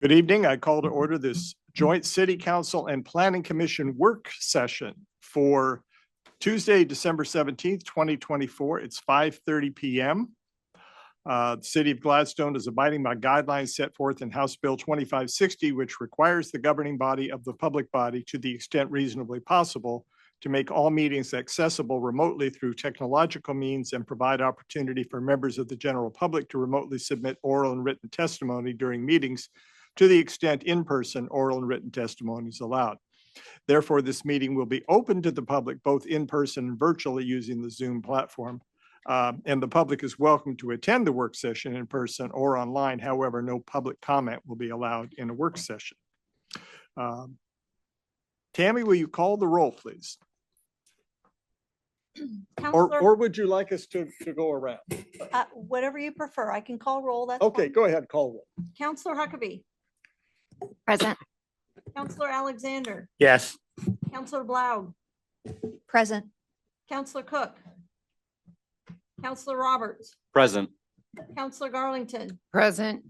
Good evening. I call to order this joint City Council and Planning Commission work session for Tuesday, December 17th, 2024. It's 5:30 p.m. The City of Gladstone is abiding by guidelines set forth in House Bill 2560, which requires the governing body of the public body, to the extent reasonably possible, to make all meetings accessible remotely through technological means and provide opportunity for members of the general public to remotely submit oral and written testimony during meetings to the extent in-person oral and written testimony is allowed. Therefore, this meeting will be open to the public both in person and virtually using the Zoom platform. And the public is welcome to attend the work session in person or online. However, no public comment will be allowed in a work session. Tammy, will you call the roll, please? Or would you like us to go around? Whatever you prefer. I can call roll. That's okay. fine. Go ahead. Call roll. Counselor Huckabee. Present. Counselor Alexander. Yes. Counselor Blau. Present. Counselor Cook. Counselor Roberts. Present. Counselor Garlington. Present.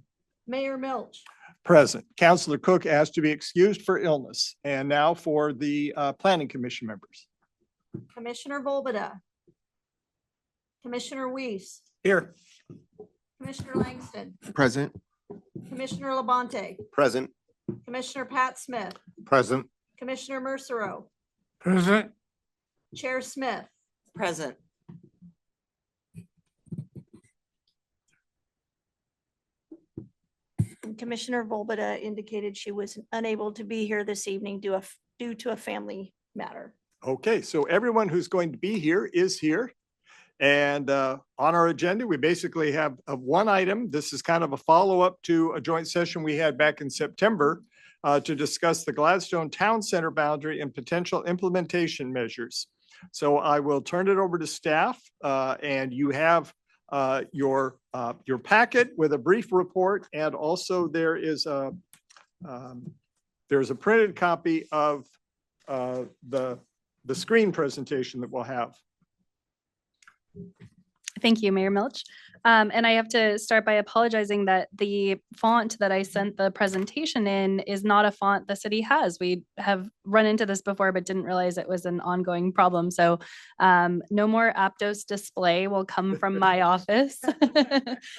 Mayor Milch. Present. Counselor Cook asked to be excused for illness. And now for the Planning Commission members. Commissioner Volbada. Commissioner Weiss. Here. Commissioner Langston. Present. Commissioner Labonte. Present. Commissioner Pat Smith. Present. Commissioner Mercero. Present. Chair Smith. Present. And Commissioner Volbada indicated she was unable to be here this evening due to a family matter. Okay, so everyone who's going to be here is here. And on our agenda, we basically have one item. This is kind of a follow-up to a joint session we had back in September to discuss the Gladstone Town Center boundary and potential implementation measures. So I will turn it over to staff, and you have your packet with a brief report, and also there's a printed copy of the screen presentation that we'll have. Thank you, Mayor Milch. And I have to start by apologizing that the font that I sent the presentation in is not a font the city has. We have run into this before, but didn't realize it was an ongoing problem. So no more Aptos display will come from my office.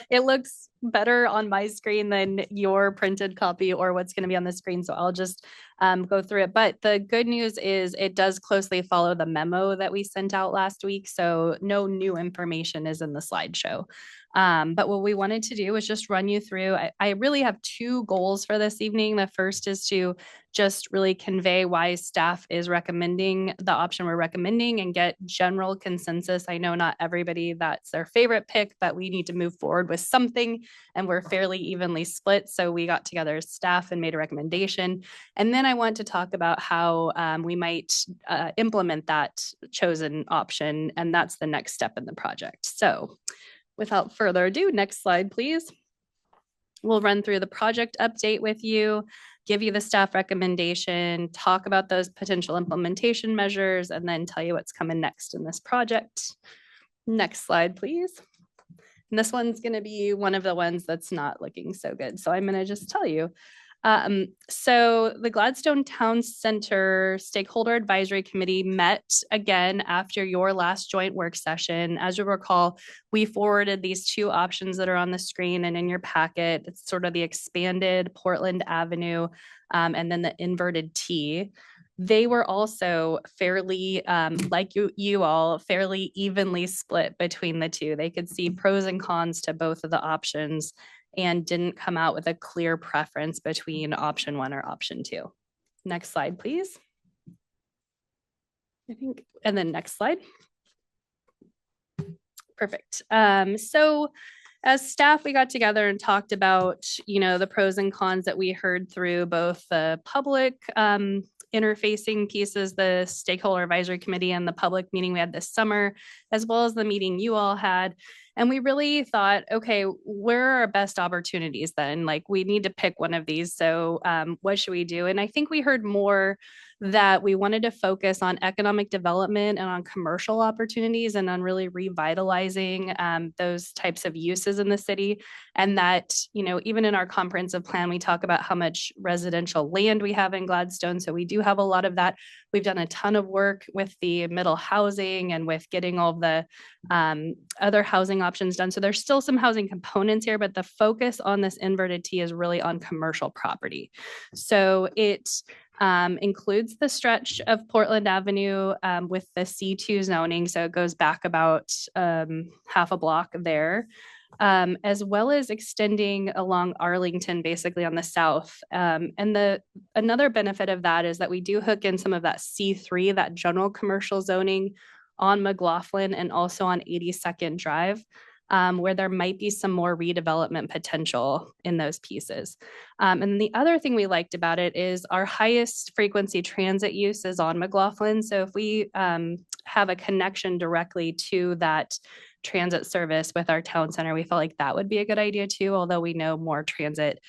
It looks better on my screen than your printed copy or what's going to be on the screen. So I'll just go through it. But the good news is it does closely follow the memo that we sent out last week. So no new information is in the slideshow. But what we wanted to do was just run you through. I really have two goals for this evening. The first is to just really convey why staff is recommending the option we're recommending and get general consensus. I know not everybody that's their favorite pick, but we need to move forward with something, and we're fairly evenly split. So we got together as staff and made a recommendation. And then I want to talk about how we might implement that chosen option, and that's the next step in the project. So without further ado, next slide, please. We'll run through the project update with you, give you the staff recommendation, talk about those potential implementation measures, and then tell you what's coming next in this project. Next slide, please. And this one's going to be one of the ones that's not looking so good. So I'm going to just tell you. So the Gladstone Town Center Stakeholder Advisory Committee met again after your last joint work session. As you recall, we forwarded these two options that are on the screen and in your packet. It's sort of the expanded Portland Avenue and then the inverted T. They were also fairly, like you all, fairly evenly split between the two. They could see pros and cons to both of the options and didn't come out with a clear preference between option one or option two. Next slide, please. I think, and then next slide. Perfect. So as staff, we got together and talked about, the pros and cons that we heard through both the public interfacing pieces, the Stakeholder Advisory Committee and the public meeting we had this summer, as well as the meeting you all had. And we really thought, okay, where are our best opportunities then? Like, we need to pick one of these. So what should we do? And I think we heard more that we wanted to focus on economic development and on commercial opportunities and on really revitalizing those types of uses in the city. And that, you know, even in our comprehensive plan, we talk about how much residential land we have in Gladstone. So we do have a lot of that. We've done a ton of work with the middle housing and with getting all the other housing options done. So there's still some housing components here, but the focus on this inverted T is really on commercial property. So it includes the stretch of Portland Avenue with the C2 zoning. So it goes back about half a block there. As well as extending along Arlington, basically on the south. And another benefit of that is that we do hook in some of that C3, that general commercial zoning on McLaughlin and also on 82nd Drive, where there might be some more redevelopment potential in those pieces. And the other thing we liked about it is our highest frequency transit use is on McLaughlin. So if we have a connection directly to that transit service with our town center, we felt like that would be a good idea too, although we know more transit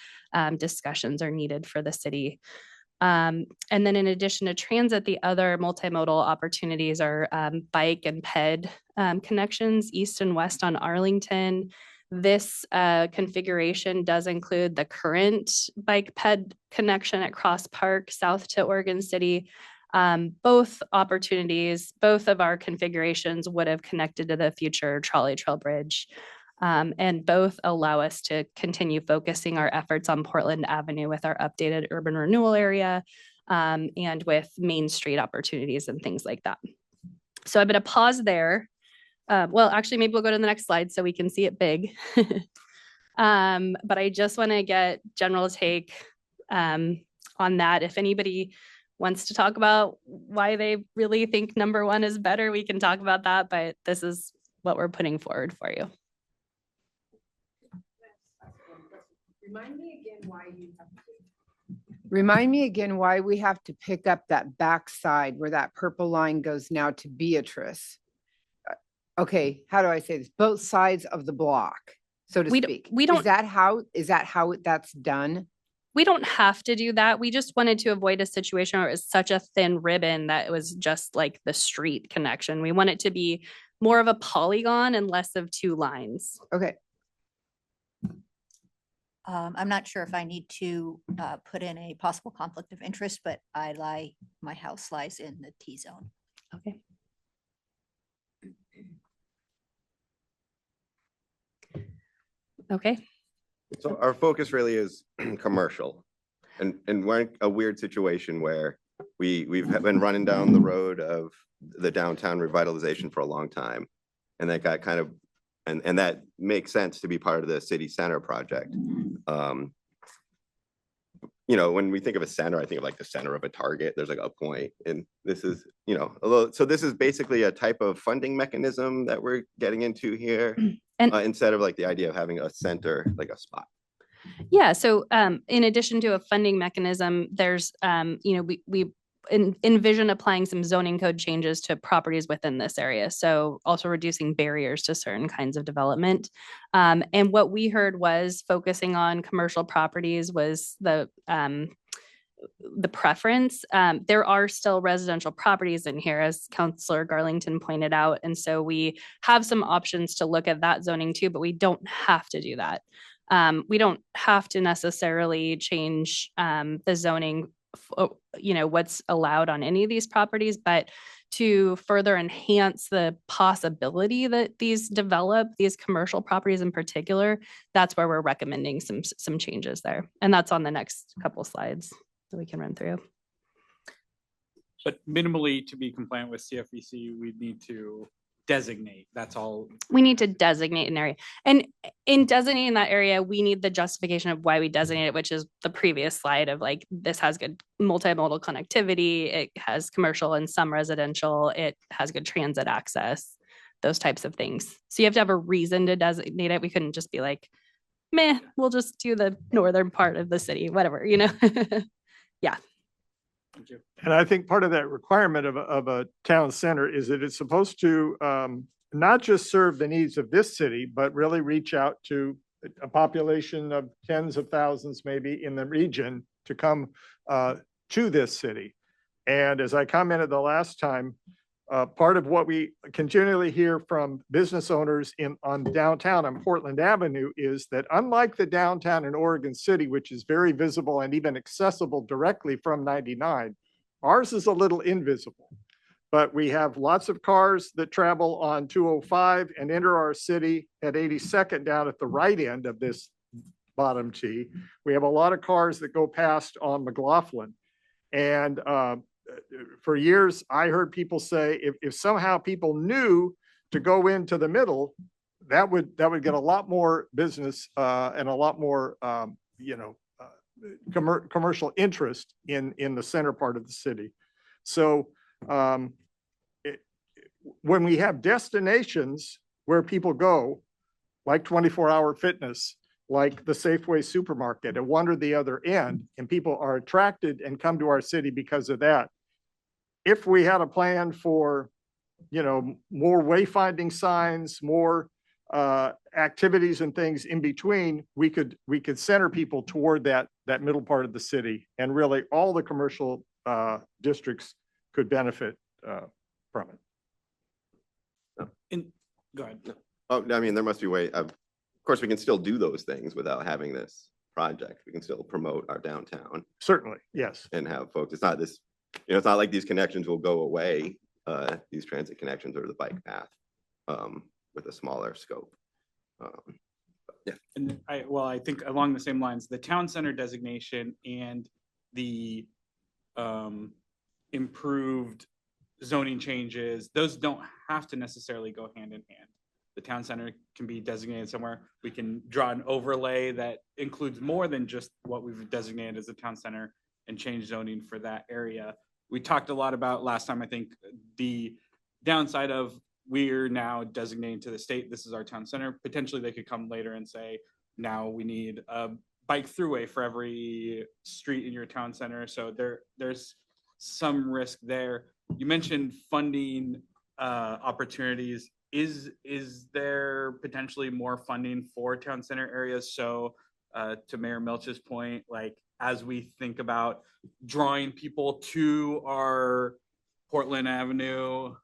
discussions are needed for the city. And then in addition to transit, the other multimodal opportunities are bike and ped connections east and west on Arlington. This configuration does include the current bike ped connection at Cross Park south to Oregon City. Both opportunities, both of our configurations would have connected to the future trolley trail bridge. And both allow us to continue focusing our efforts on Portland Avenue with our updated urban renewal area and with Main Street opportunities and things like that. So I'm going to pause there. Well, actually, maybe we'll go to the next slide so we can see it big. But I just want to get general take on that. If anybody wants to talk about why they really think number one is better, we can talk about that, but this is what we're putting forward for you. Remind me again why we have to pick up that back side where that purple line goes now to Beatrice. Okay, how do I say this? Both sides of the block, so to speak. We don't. Is that how that's done? We don't have to do that. We just wanted to avoid a situation where it was such a thin ribbon that it was just like the street connection. We want it to be more of a polygon and less of two lines. Okay. I'm not sure if I need to put in a possible conflict of interest, but my house lies in the T zone. Okay. Okay. So our focus really is commercial, and we're in a weird situation where we've been running down the road of the downtown revitalization for a long time, and that got kind of and that makes sense to be part of the city center project. You know, when we think of a center, I think of like the center of a target. There's like a point, and this is, you know, so this is basically a type of funding mechanism that we're getting into here, and instead of like the idea of having a center, like a spot. Yeah. So in addition to a funding mechanism, there's, you know, we envision applying some zoning code changes to properties within this area. So also reducing barriers to certain kinds of development. And what we heard was focusing on commercial properties was the preference. There are still residential properties in here, as Councillor Garlington pointed out. And so we have some options to look at that zoning too, but we don't have to do that. We don't have to necessarily change the zoning, you know, what's allowed on any of these properties, but to further enhance the possibility that these develop, these commercial properties in particular, that's where we're recommending some changes there. And that's on the next couple slides that we can run through. But minimally, to be compliant with CFEC, we need to designate. That's all. We need to designate an area. And in designating that area, we need the justification of why we designate it, which is the previous slide of like, this has good multimodal connectivity. It has commercial and some residential. It has good transit access, those types of things. So you have to have a reason to designate it. We couldn't just be like, meh, we'll just do the northern part of the city, whatever, you know? Yeah. Thank you. And I think part of that requirement of a town center is that it's supposed to not just serve the needs of this city, but really reach out to a population of tens of thousands maybe in the region to come to this city. And as I commented the last time, part of what we continually hear from business owners on downtown on Portland Avenue is that unlike the downtown in Oregon City, which is very visible and even accessible directly from 99, ours is a little invisible. But we have lots of cars that travel on 205 and enter our city at 82nd down at the right end of this bottom T. We have a lot of cars that go past on McLaughlin. And for years, I heard people say, if somehow people knew to go into the middle, that would get a lot more business and a lot more, commercial interest in the center part of the city. So when we have destinations where people go, like 24-hour fitness, like the Safeway supermarket at one or the other end, and people are attracted and come to our city because of that. If we had a plan for, more wayfinding signs, more activities and things in between, we could center people toward that middle part of the city, and really all the commercial districts could benefit from it. Go ahead. Oh, I mean, there must be a way of course, we can still do those things without having this project. We can still promote our downtown Certainly, yes. and have folks. It's not this, it's not like these connections will go away. These transit connections or the bike path with a smaller scope. Yeah. And I think along the same lines, the town center designation and the improved zoning changes, those don't have to necessarily go hand in hand. The town center can be designated somewhere. We can draw an overlay that includes more than just what we've designated as a town center and change zoning for that area. We talked a lot about last time, I think, the downside of we're now designating to the state, this is our town center. Potentially they could come later and say, now we need a bike throughway for every street in your town center. So there's some risk there. You mentioned funding opportunities. Is there potentially more funding for town center areas? So to Mayor Milch's point, like as we think about drawing people to our Portland Avenue,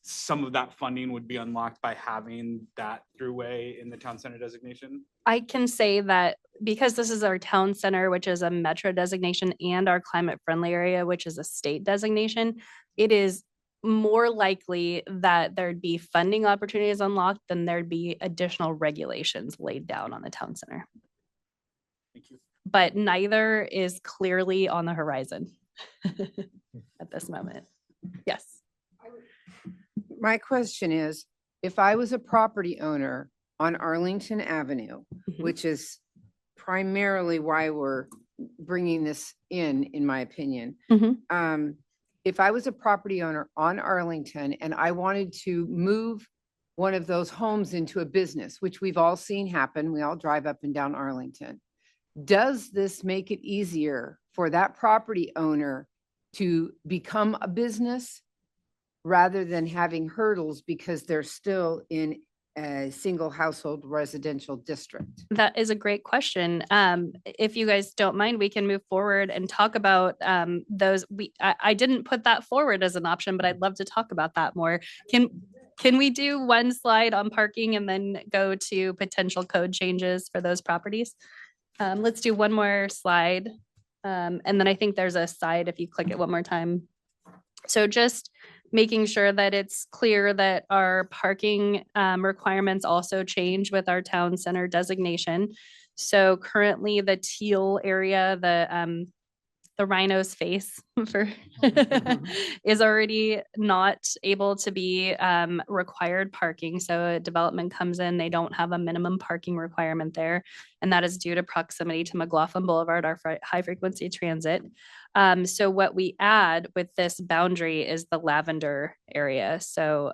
some of that funding would be unlocked by having that throughway in the town center designation? I can say that because this is our town center, which is a metro designation, and our climate friendly area, which is a state designation, it is more likely that there'd be funding opportunities unlocked than there'd be additional regulations laid down on the town center. Thank you. But neither is clearly on the horizon at this moment. Yes. My question is, if I was a property owner on Arlington Avenue, Mhm. which is primarily why we're bringing this in my opinion. Mhm. If I was a property owner on Arlington and I wanted to move one of those homes into a business, which we've all seen happen, we all drive up and down Arlington. Does this make it easier for that property owner to become a business rather than having hurdles because they're still in a single household residential district? That is a great question. If you guys don't mind, we can move forward and talk about those. I didn't put that forward as an option, but I'd love to talk about that more. Can we do one slide on parking and then go to potential code changes for those properties? Let's do one more slide. And then I think there's a side if you click it one more time. So just making sure that it's clear that our parking requirements also change with our town center designation. So currently the teal area, the rhino's face for is already not able to be required parking. So a development comes in, they don't have a minimum parking requirement there. And that is due to proximity to McLaughlin Boulevard, our high frequency transit. So what we add with this boundary is the lavender area. So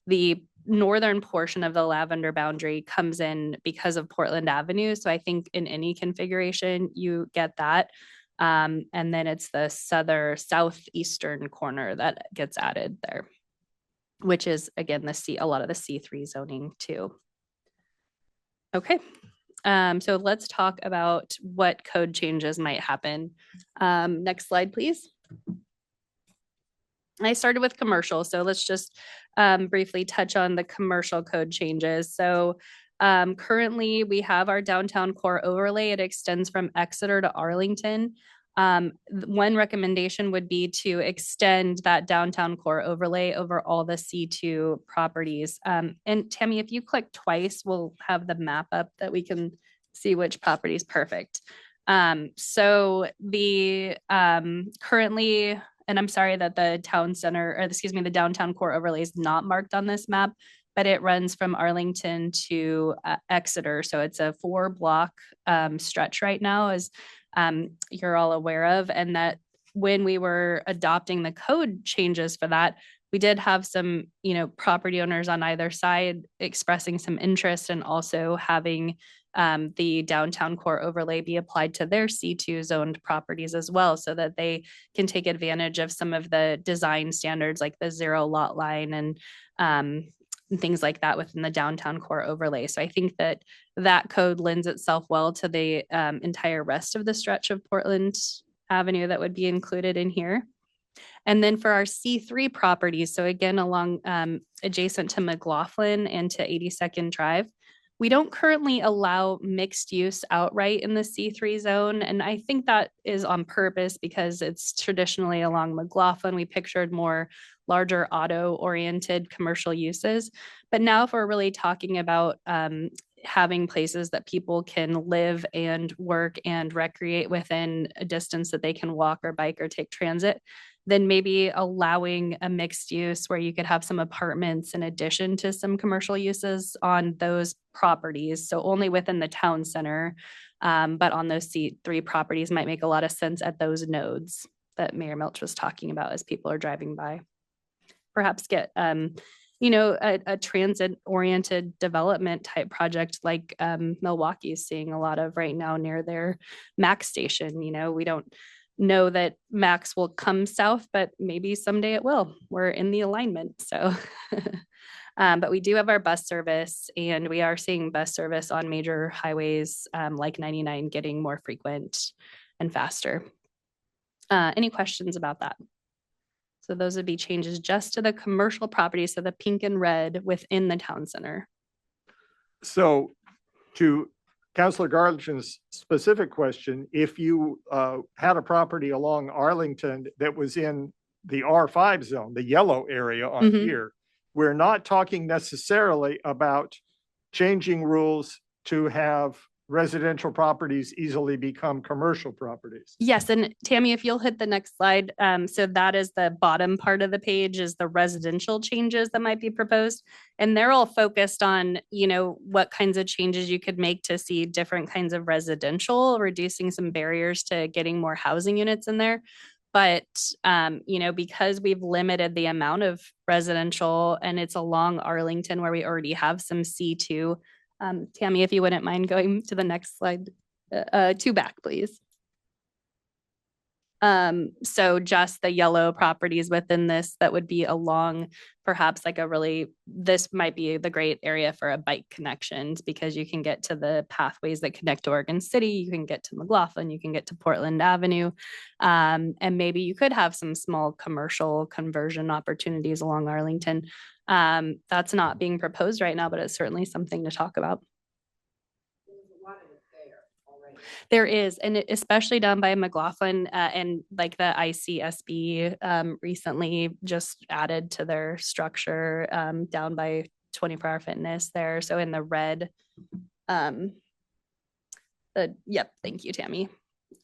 the northern portion of the lavender boundary comes in because of Portland Avenue. So I think in any configuration, you get that. And then it's the southeastern corner that gets added there, which is again, a lot of the C3 zoning too. Okay. So let's talk about what code changes might happen. Next slide, please. I started with commercial, so let's just briefly touch on the commercial code changes. So currently we have our downtown core overlay. It extends from Exeter to Arlington. One recommendation would be to extend that downtown core overlay over all the C2 properties. And Tammy, if you click twice, we'll have the map up that we can see which property is perfect. So the currently, and I'm sorry that the town center, or excuse me, the downtown core overlay is not marked on this map, but it runs from Arlington to Exeter. So it's a 4-block stretch right now, as you're all aware of. And that when we were adopting the code changes for that, we did have some, property owners on either side expressing some interest and also having the downtown core overlay be applied to their C2 zoned properties as well, so that they can take advantage of some of the design standards like the 0 lot line and things like that within the downtown core overlay. So I think that that code lends itself well to the entire rest of the stretch of Portland Avenue that would be included in here. And then for our C3 properties, so again, along adjacent to McLaughlin and to 82nd Drive, we don't currently allow mixed use outright in the C3 zone. And I think that is on purpose because it's traditionally along McLaughlin. We pictured more larger auto oriented commercial uses. But now if we're really talking about having places that people can live and work and recreate within a distance that they can walk or bike or take transit, then maybe allowing a mixed use where you could have some apartments in addition to some commercial uses on those properties. So only within the town center, but on those C3 properties might make a lot of sense at those nodes that Mayor Milch was talking about as people are driving by. Perhaps get, a transit oriented development type project like Milwaukee's seeing a lot of right now near their Max station. We don't know that Max will come south, but maybe someday it will. We're in the alignment. So, but we do have our bus service, and we are seeing bus service on major highways like 99 getting more frequent and faster. Any questions about that? So those would be changes just to the commercial property. So the pink and red within the town center. So to Councilor Garland's specific question, if you had a property along Arlington that was in the R5 zone, the yellow area on here, we're not talking necessarily about changing rules to have residential properties easily become commercial properties. Yes, and Tammy, if you'll hit the next slide. So that is the bottom part of the page is the residential changes that might be proposed. And they're all focused on, what kinds of changes you could make to see different kinds of residential, reducing some barriers to getting more housing units in there. But, because we've limited the amount of residential and it's along Arlington where we already have some C2, Tammy, if you wouldn't mind going to the next slide, 2 back, please. So just the yellow properties within this that would be along perhaps like this might be the great area for a bike connections because you can get to the pathways that connect to Oregon City, you can get to McLaughlin, you can get to Portland Avenue. And maybe you could have some small commercial conversion opportunities along Arlington. That's not being proposed right now, but it's certainly something to talk about. There is, and especially down by McLaughlin and like the ICSB recently just added to their structure down by 24-Hour Fitness there. So in the red, yep, thank you, Tammy.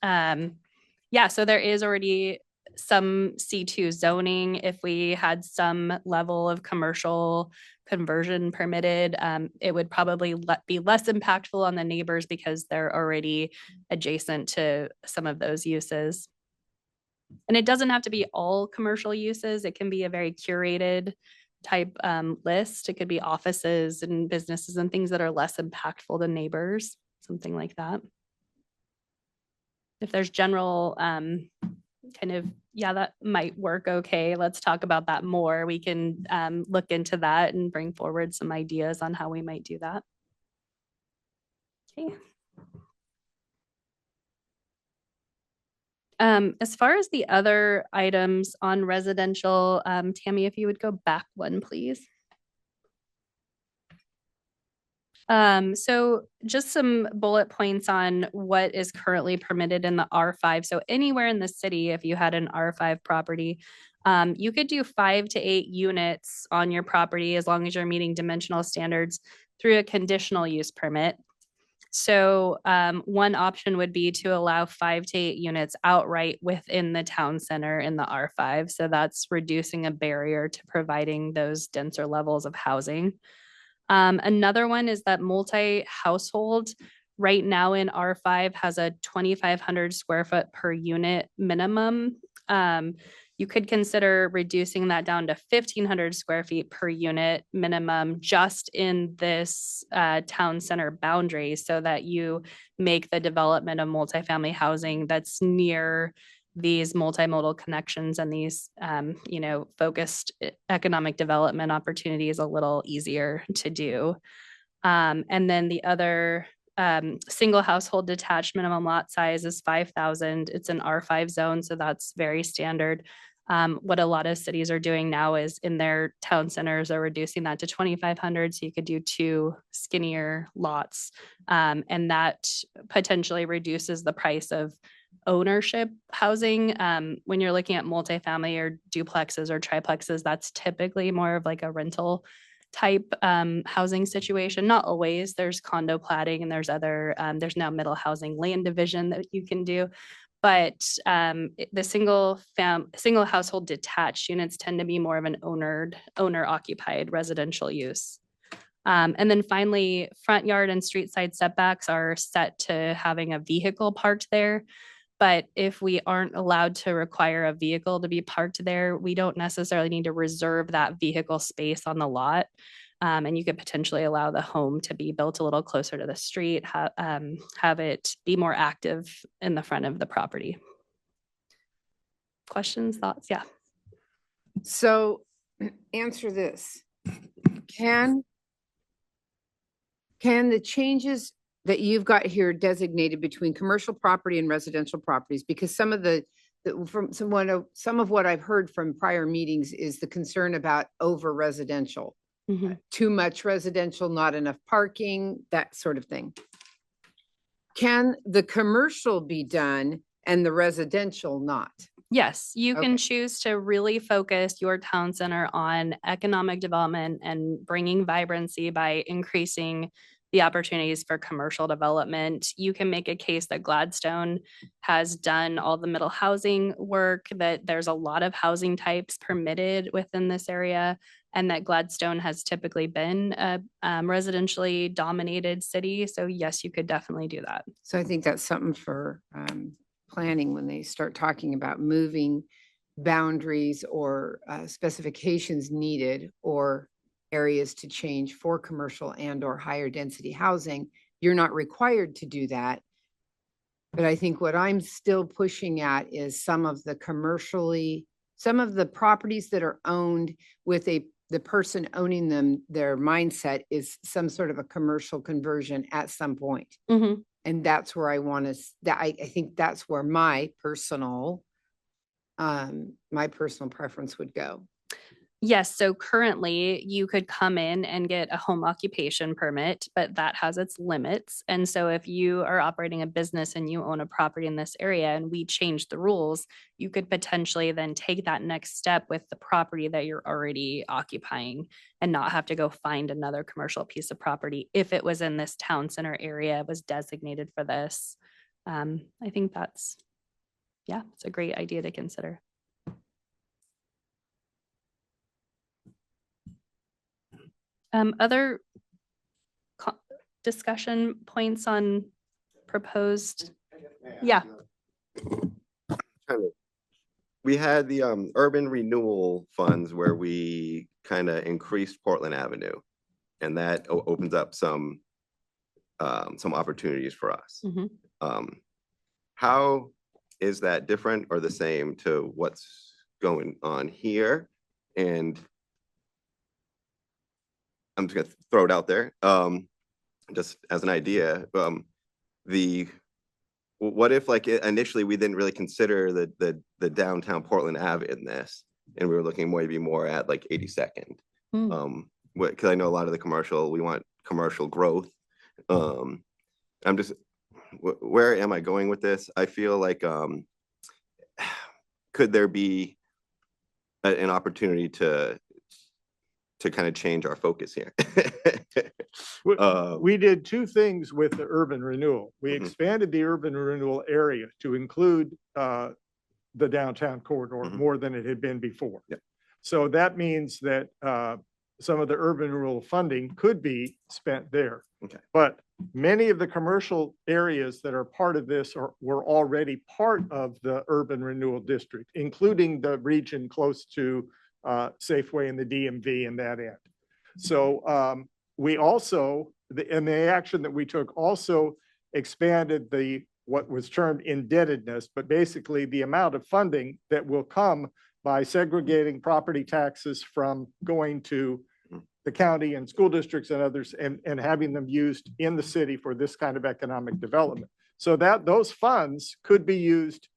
Yeah, so there is already some C2 zoning. If we had some level of commercial conversion permitted, it would probably be less impactful on the neighbors because they're already adjacent to some of those uses. And it doesn't have to be all commercial uses. It can be a very curated type list. It could be offices and businesses and things that are less impactful to neighbors, something like that. If there's general kind of, yeah, that might work okay. Let's talk about that more. We can look into that and bring forward some ideas on how we might do that. Okay. As far as the other items on residential, Tammy, if you would go back one, please. So just some bullet points on what is currently permitted in the R5. So anywhere in the city, if you had an R5 property, you could do 5 to 8 units on your property as long as you're meeting dimensional standards through a conditional use permit. So one option would be to allow 5 to 8 units outright within the town center in the R5. So that's reducing a barrier to providing those denser levels of housing. Another one is that multi-household right now in R5 has a 2,500 square foot per unit minimum. You could consider reducing that down to 1,500 square feet per unit minimum just in this town center boundary so that you make the development of multifamily housing that's near these multimodal connections and these, focused economic development opportunities a little easier to do. And then the other single household detached minimum lot size is 5,000. It's an R5 zone, so that's very standard. What a lot of cities are doing now is in their town centers are reducing that to 2,500, so you could do 2 skinnier lots. And that potentially reduces the price of ownership housing. When you're looking at multifamily or duplexes or triplexes, that's typically more of like a rental type housing situation. Not always. There's condo platting and there's other, there's now middle housing land division that you can do. But the single household detached units tend to be more of an owner occupied residential use. And then finally, front yard and street side setbacks are set to having a vehicle parked there. But if we aren't allowed to require a vehicle to be parked there, we don't necessarily need to reserve that vehicle space on the lot. And you could potentially allow the home to be built a little closer to the street, have it be more active in the front of the property. Questions, thoughts? Yeah. So answer this. Can the changes that you've got here designated between commercial property and residential properties, because some of some of what I've heard from prior meetings is the concern about over residential, too much residential, not enough parking, that sort of thing. Can the commercial be done and the residential not? Yes, you can Okay. choose to really focus your town center on economic development and bringing vibrancy by increasing the opportunities for commercial development. You can make a case that Gladstone has done all the middle housing work, that there's a lot of housing types permitted within this area, and that Gladstone has typically been a residentially dominated city. So yes, you could definitely do that. So I think that's something for planning when they start talking about moving boundaries or specifications needed or areas to change for commercial and or higher density housing. You're not required to do that. But I think what I'm still pushing at is some of the properties that are owned with the person owning them, their mindset is some sort of a commercial conversion at some point. And that's where I want to, I think that's where my personal preference would go. Yes, so currently you could come in and get a home occupation permit, but that has its limits. And so if you are operating a business and you own a property in this area and we change the rules, you could potentially then take that next step with the property that you're already occupying and not have to go find another commercial piece of property if it was in this town center area, was designated for this. I think it's a great idea to consider. Other discussion points on proposed? Yeah. We had the urban renewal funds where we kind of increased Portland Avenue, and that opens up some opportunities for us. How is that different or the same to what's going on here? And I'm just gonna throw it out there, just as an idea. what if like initially we didn't really consider the downtown Portland Ave in this, and we were looking maybe more at like 82nd. Hmm. Because I know a lot of the commercial, we want commercial growth. I'm just, where am I going with this? I feel like, could there be an opportunity to kind of change our focus here? We- Uh, We did two things with the urban renewal. We Mhm. expanded the urban renewal area to include the downtown corridor Mhm. more than it had been before. Yep. So that means that some of the urban renewal funding could be spent there. Okay. But many of the commercial areas that are part of this were already part of the urban renewal district, including the region close to Safeway and the DMV and that end. So we also, and the action that we took also expanded what was termed indebtedness, but basically the amount of funding that will come by segregating property taxes from going to the county and school districts and others, and having them used in the city for this kind of economic development. So that those funds could be used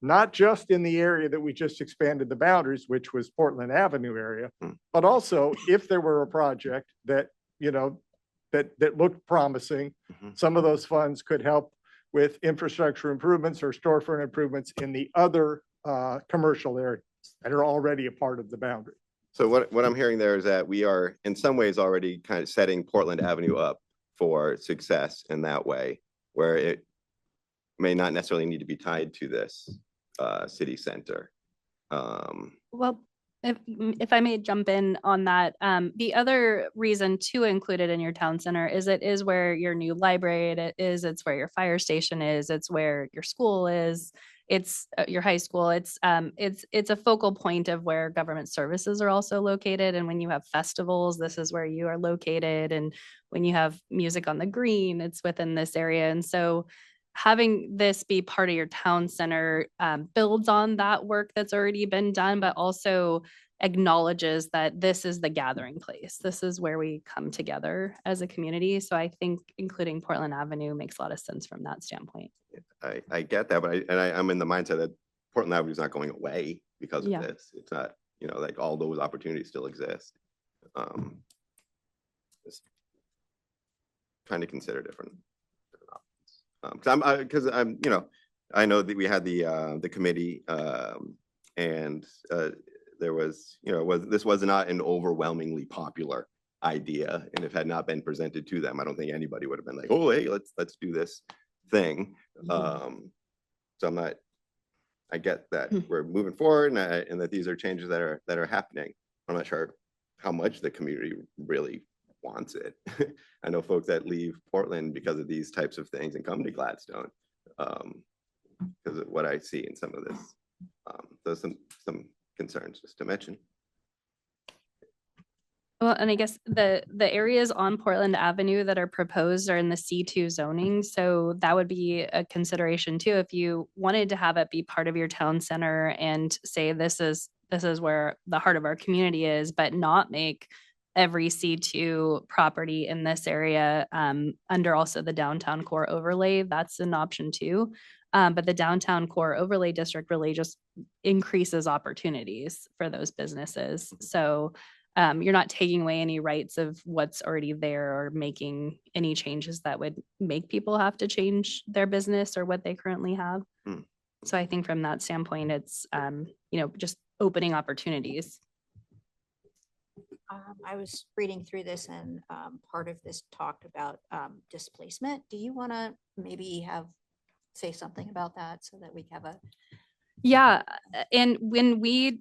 not just in the area that we just expanded the boundaries, which was Portland Avenue area, but also if there were a project that, that looked promising, Mhm. some of those funds could help with infrastructure improvements or storefront improvements in the other commercial areas that are already a part of the boundary. So what I'm hearing there is that we are in some ways already kind of setting Portland Avenue up for success in that way, where it may not necessarily need to be tied to this city center. Well, if I may jump in on that, the other reason to include it in your town center is it is where your new library it's where your fire station is, it's where your school is, it's your high school. It's a focal point of where government services are also located. And when you have festivals, this is where you are located. And when you have music on the green, it's within this area. And so having this be part of your town center builds on that work that's already been done, but also acknowledges that this is the gathering place. This is where we come together as a community. So I think including Portland Avenue makes a lot of sense from that standpoint. I get that, but I'm in the mindset that Portland Avenue is not going away because of Yeah. this. It's not, like all those opportunities still exist. Just trying to consider different options. Because I know that we had the committee, and there was, this was not an overwhelmingly popular idea, and if it had not been presented to them, I don't think anybody would have been like, oh, hey, let's do this thing. So I get that we're moving forward, and that these are changes that are happening. I'm not sure how much the community really wants it. I know folks that leave Portland because of these types of things and come to Gladstone, because of what I see in some of this. There's some concerns just to mention. Well, and I guess the areas on Portland Avenue that are proposed are in the C2 zoning. So that would be a consideration too. If you wanted to have it be part of your town center and say this is where the heart of our community is, but not make every C2 property in this area under also the downtown core overlay, that's an option too. But the downtown core overlay district really just increases opportunities for those businesses. So you're not taking away any rights of what's already there or making any changes that would make people have to change their business or what they currently have. So I think from that standpoint, it's, just opening opportunities. I was reading through this and part of this talked about displacement. Do you want to maybe say something about that so that we have a? Yeah, and when we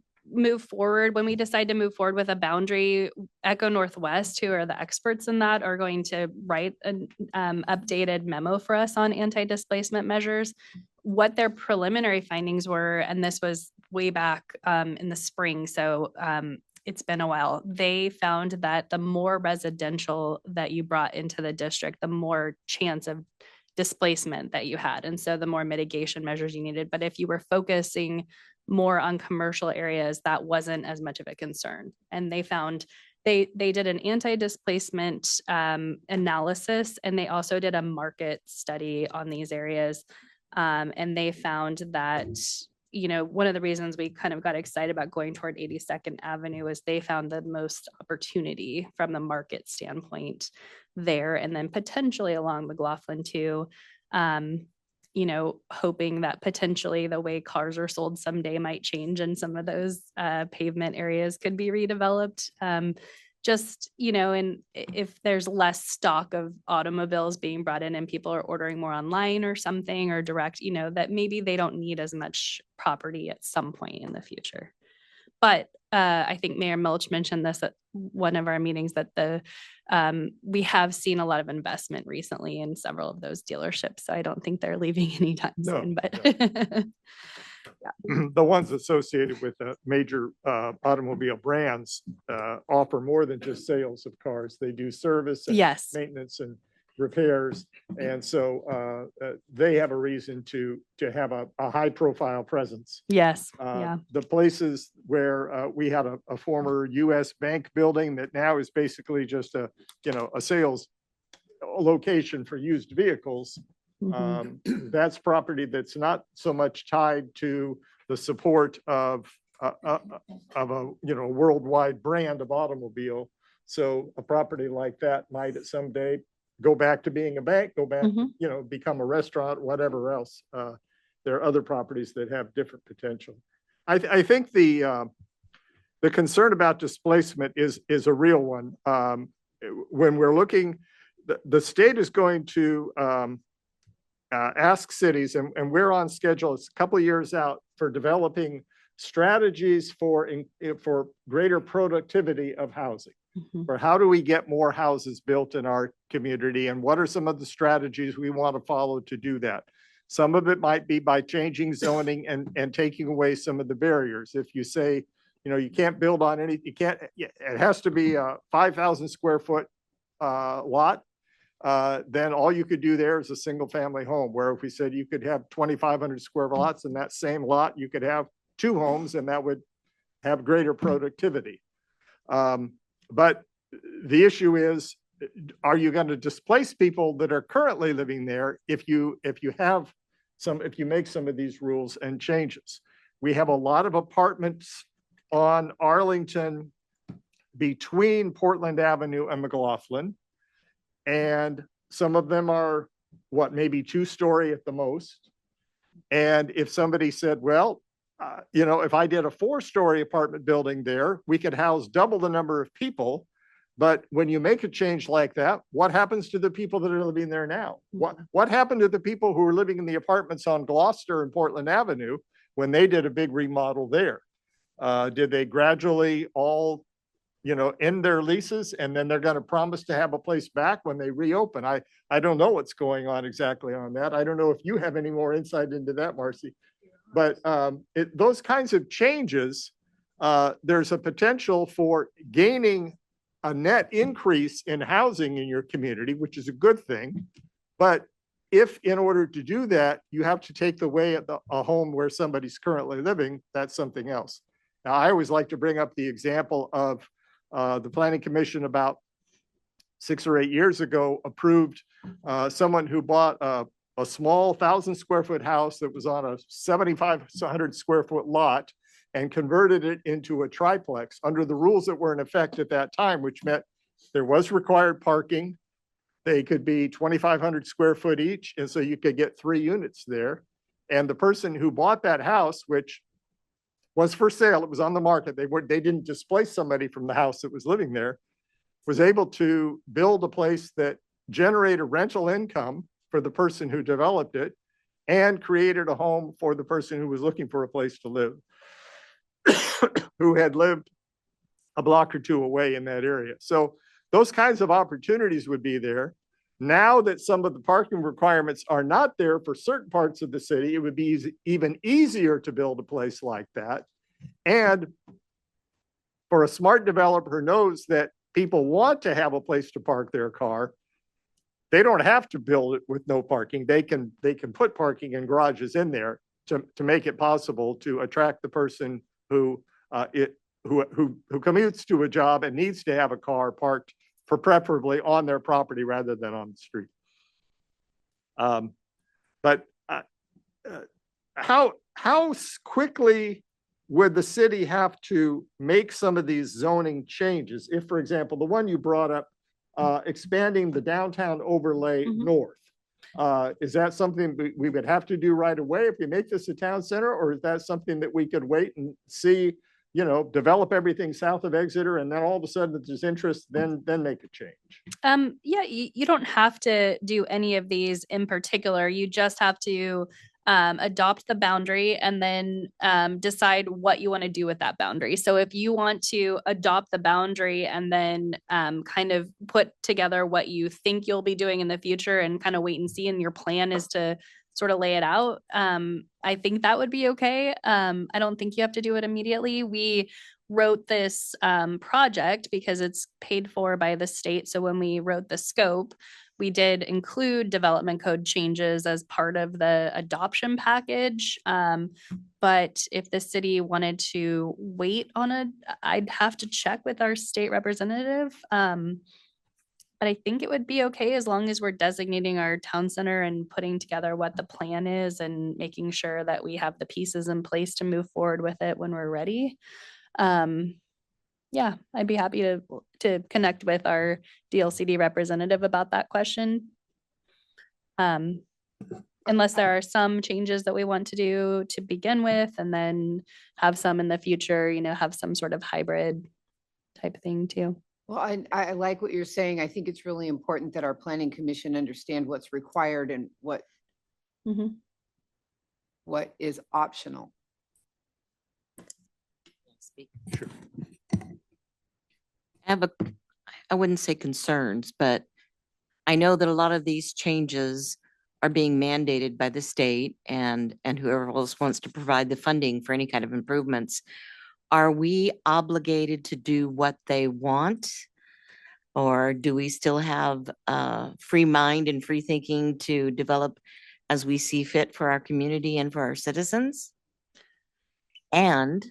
decide to move forward with a boundary, Echo Northwest, who are the experts in that, are going to write an updated memo for us on anti-displacement measures. What their preliminary findings were, and this was way back in the spring, so it's been a while. They found that the more residential that you brought into the district, the more chance of displacement that you had. And so the more mitigation measures you needed. But if you were focusing more on commercial areas, that wasn't as much of a concern. And they found they did an anti-displacement analysis, and they also did a market study on these areas. And they found that, you know, one of the reasons we kind of got excited about going toward 82nd Avenue is they found the most opportunity from the market standpoint there, and then potentially along McLaughlin too. You know, hoping that potentially the way cars are sold someday might change and some of those pavement areas could be redeveloped. Just, you know, and if there's less stock of automobiles being brought in and people are ordering more online or something or direct, you know, that maybe they don't need as much property at some point in the future. But I think Mayor Milch mentioned this at one of our meetings that we have seen a lot of investment recently in several of those dealerships. So I don't think they're leaving anytime No, soon, but The ones associated with the major automobile brands offer more than just sales of cars. They do service and yes, maintenance and repairs. And so they have a reason to have a high profile presence. yes, yeah, The places where we had a former US bank building that now is basically just a sales location for used vehicles. mhm, That's property that's not so much tied to the support of a worldwide brand of automobile. So a property like that might at someday go back to being a bank, go back, mhm. become a restaurant, whatever else. There are other properties that have different potential. I think the concern about displacement is a real one. When we're looking, the state is going to ask cities, and we're on schedule, it's a couple of years out, for developing strategies for greater productivity of housing. Mhm. For how do we get more houses built in our community, and what are some of the strategies we want to follow to do that? Some of it might be by changing zoning and taking away some of the barriers. If you say, you can't build on any, it has to be a 5,000 square foot lot, then all you could do there is a single family home, where if we said you could have 2,500 square lots in that same lot, you could have 2 homes, and that would have greater productivity. But the issue is, are you going to displace people that are currently living there if you make some of these rules and changes? We have a lot of apartments on Arlington between Portland Avenue and McLaughlin. And some of them are maybe 2-story at the most. And if somebody said, well, if I did a 4-story apartment building there, we could house double the number of people. But when you make a change like that, what happens to the people that are living there now? What happened to the people who were living in the apartments on Gloucester and Portland Avenue when they did a big remodel there? Did they gradually all end their leases, and then they're going to promise to have a place back when they reopen? I don't know what's going on exactly on that. I don't know if you have any more insight into that, Marcy. But those kinds of changes, there's a potential for gaining a net increase in housing in your community, which is a good thing. But if in order to do that, you have to take away a home where somebody's currently living, that's something else. Now, I always like to bring up the example of the Planning Commission about 6 or 8 years ago approved someone who bought a small 1,000 square foot house that was on a 7,500 square foot lot and converted it into a triplex under the rules that were in effect at that time, which meant there was required parking. They could be 2,500 square foot each, and so you could get 3 units there. And the person who bought that house, which was for sale, it was on the market, they didn't displace somebody from the house that was living there, was able to build a place that generated rental income for the person who developed it and created a home for the person who was looking for a place to live, who had lived a block or 2 away in that area. So those kinds of opportunities would be there. Now that some of the parking requirements are not there for certain parts of the city, it would be even easier to build a place like that. And for a smart developer who knows that people want to have a place to park their car, they don't have to build it with no parking. They can put parking and garages in there to make it possible to attract the person who commutes to a job and needs to have a car parked preferably on their property rather than on the street. But how quickly would the city have to make some of these zoning changes? If, for example, the one you brought up, expanding the downtown overlay Mhm. north, is that something we would have to do right away if we make this a town center? Or is that something that we could wait and see, develop everything south of Exeter, and then all of a sudden if there's interest, then make a change? Yeah, you don't have to do any of these in particular. You just have to adopt the boundary and then decide what you want to do with that boundary. So if you want to adopt the boundary and then kind of put together what you think you'll be doing in the future and kind of wait and see, and your plan is to sort of lay it out, I think that would be okay. I don't think you have to do it immediately. We wrote this project because it's paid for by the state. So when we wrote the scope, we did include development code changes as part of the adoption package. But if the city wanted to wait on it, I'd have to check with our state representative. But I think it would be okay as long as we're designating our town center and putting together what the plan is and making sure that we have the pieces in place to move forward with it when we're ready. Yeah, I'd be happy to connect with our DLCD representative about that question. Unless there are some changes that we want to do to begin with, and then have some in the future, have some sort of hybrid type thing too. Well, I like what you're saying. I think it's really important that our planning commission understand what's required and what is optional. Sure. I wouldn't say concerns, but I know that a lot of these changes are being mandated by the state and whoever else wants to provide the funding for any kind of improvements. Are we obligated to do what they want? Or do we still have free mind and free thinking to develop as we see fit for our community and for our citizens? And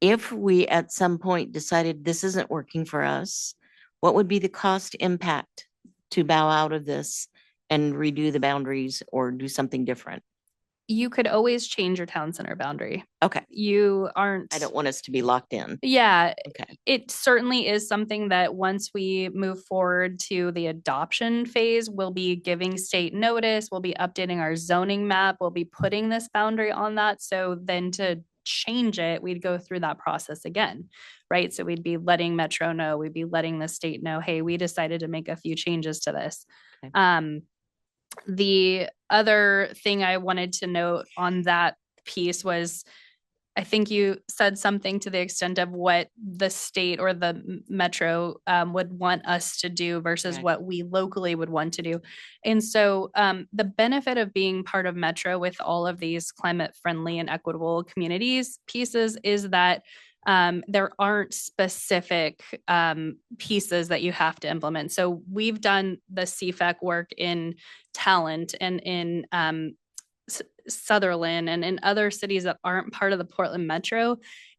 if we at some point decided this isn't working for us, what would be the cost impact to bow out of this and redo the boundaries or do something different? You could always change your town center boundary. Okay. You aren't. I don't want us to be locked in. Yeah. Okay. It certainly is something that once we move forward to the adoption phase, we'll be giving state notice, we'll be updating our zoning map, we'll be putting this boundary on that. So then to change it, we'd go through that process again, right? So we'd be letting Metro know, we'd be letting the state know, hey, we decided to make a few changes to this. Okay. The other thing I wanted to note on that piece was, I think you said something to the extent of what the state or the Metro would want us to do versus what we locally would want to do. And so the benefit of being part of Metro with all of these climate friendly and equitable communities pieces is that there aren't specific pieces that you have to implement. So we've done the CFAC work in Talent and in Sutherland and in other cities that aren't part of the Portland Metro.